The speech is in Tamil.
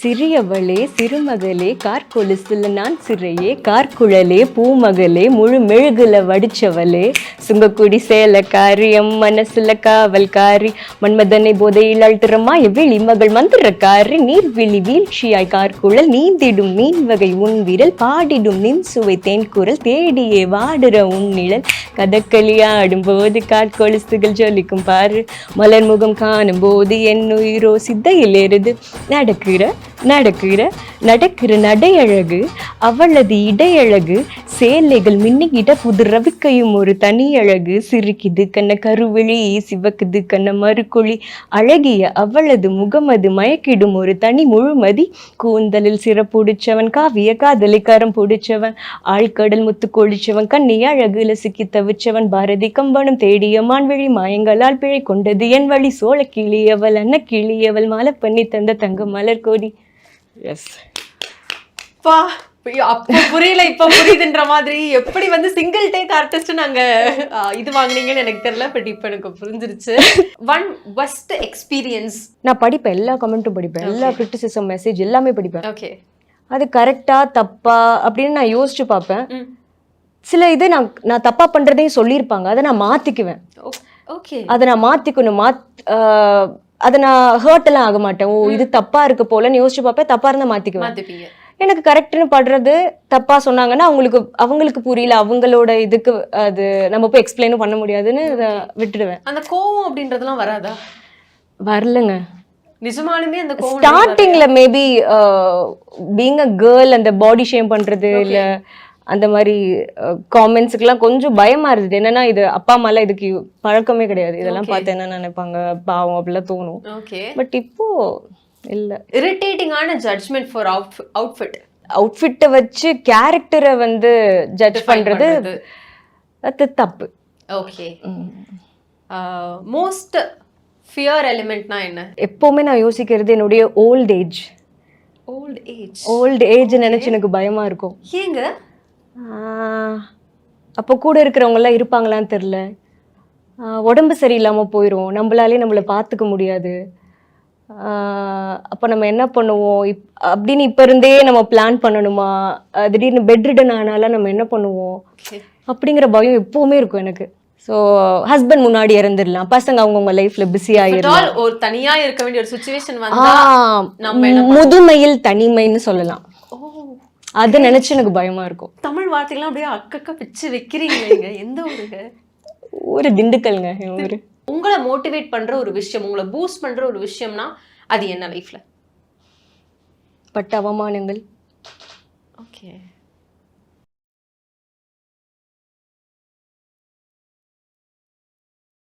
சிறியவளே சிறுமகளே கார்கொலுசுல நான் சிறையே கார்குழலே பூமகளே முழு மெழுகுல வடிச்சவளே சுங்கக்குடி சேலக்காரி எம் மனசுல காவல்காரி மன்மதனை போதையில் அழுத்துறமா எவ்விழி மகள் மந்திரக்காரி நீர்விழி வீழ்ச்சியாய் கார்குழல் நீந்திடும் மீன் வகை உன் விரல் பாடிடும் நின் சுவை தேன்குரல் தேடியே வாடுற உன் நிழல் கதக்களியாடும் போது கார்கொலுசுகள் ஜொலிக்கும் பாரு மலர் முகம் காணும் போது என் உயிரோ சித்தையில் எருது நடக்கிற நடையழகு அவளது இடையழகு சேலைகள் மின்னிக்கிட்ட புது ரவிக்கையும் ஒரு தனி அழகு சிரிக்குது கண்ண கருவிழி சிவக்குது கண்ண மறுக்குழி அழகிய அவளது முகமது மயக்கிடும் ஒரு தனி முழுமதி கூந்தலில் சிறப்புடிச்சவன் காவிய காதலை கரம் பிடிச்சவன் ஆழ்கடல் முத்து கொழிச்சவன் கண்ணி அழகுல சிக்கி தவிச்சவன் பாரதி கம்பனும் தேடிய மான்விழி மாயங்களால் பிழை கொண்டது என் வழி சோழ கிளியவள் அன்ன கிளியவள் மாலை பண்ணி தந்த தங்க மலர் கோடி. எஸ் பா அப்ப புரியல இப்ப புரியுதுன்ற மாதிரி எப்படி வந்து சிங்கிள் டேக் ஆர்டிஸ்ட் நாங்க இது வாங்குனீங்கன்னு எனக்கு தெரியல பட் இப்ப எனக்கு புரிஞ்சிருச்சு. One best experience. நான் படிப்பேன், எல்லா கமெண்ட்டும் படிப்பேன், எல்லா கிரிட்டிசிசம் மெசேஜ் எல்லாமே படிப்பேன். ஓகே, அது கரெக்டா தப்பா அப்படின்னு நான் யோசிச்சு பார்ப்பேன். சில இது நான் தப்பா பண்றதையும் சொல்லியிருப்பாங்க, அதை நான் மாத்திக்குவேன். ஓகே, அதை நான் மாத்திக்கணும். அதை நான் ஹர்ட் எல்லாம் ஆக மாட்டேன். ஓ இது தப்பா இருக்கு போலன்னு யோசிச்சு பார்ப்பேன், தப்பா இருந்தா மாத்திக்குவேன். எனக்கு கரெக்ட்னு படுறது தப்பா சொன்னாங்கன்னா அவங்களுக்கு புரியல, அவங்களோட இதுக்கு அது நம்ம போய் எக்ஸ்பிளைனும் பண்ண முடியாதுன்னு அதை விட்டுடுவேன். அந்த கோவம் அப்படின்றதுலாம் வராதா? வரலங்க நிஜமாலுமே. அந்த கோவம் ஸ்டார்டிங்ல மேபி பீயிங் அ கேர்ள் அந்த பாடி ஷேம் பண்றது இல்ல அந்த மாதிரி காமெண்ட்ஸுக்கெல்லாம் கொஞ்சம் பயமா இருந்தது. என்னன்னா இது அப்பா அம்மாலாம் இதுக்கு பழக்கமே கிடையாது, இதெல்லாம் பார்த்து என்ன நினைப்பாங்க பாவம் அப்படிலாம் தோணும். பட் இப்போ இல்ல. இரிட்டேட்டிங்கான ஜட்ஜ்மெண்ட் ஃபார் அவுட்ஃபிட்டை வச்சு கேரக்டரை வந்து ஜட்ஜ் பண்றது அது தப்பு. ஓகே, மோஸ்ட் ஃபியர் எலிமெண்ட்னா என்ன? எப்பவுமே நான் யோசிக்கிறது என்னுடைய ஓல்ட் ஏஜ் நினைச்சு எனக்கு பயமா இருக்கும். ஏங்க? அப்போ கூட இருக்கிறவங்கலாம் இருப்பாங்களான்னு தெரில, உடம்பு சரியில்லாமல் போயிடும், நம்மளை பார்த்துக்க முடியாது. அப்போ நம்ம என்ன பண்ணுவோம் அப்படின்னு இப்போ இருந்தே நம்ம பிளான் பண்ணணுமா? திடீர்னு பெட்ரிடன் ஆனாலும் நம்ம என்ன பண்ணுவோம் அப்படிங்கிற பயம் எப்பவுமே இருக்கும் எனக்கு. ஸோ ஹஸ்பண்ட் முன்னாடி இறந்துடலாம், பசங்க அவங்கவுங்க லைஃப்ல பிஸி ஆயிடலாம், ஒரு தனியா இருக்க வேண்டிய ஒரு சிச்சுவேஷன் முதுமையில் தனிமைன்னு சொல்லலாம். அது நினைச்சு எனக்கு பயமா இருக்கும். தமிழ் வார்த்தைகள்லாம் அப்படியே அக்கக்க பிச்சு வைக்கிறீங்க. எந்த ஊருங்க? ஒரு திண்டுக்கல்ங்க ஊரு. உங்களை மோட்டிவேட் பண்ற ஒரு விஷயம், உங்களை பூஸ்ட் பண்ற ஒரு விஷயம்னா அது என்ன லைஃப்ல? பட்ட அவமானங்கள். ஓகே.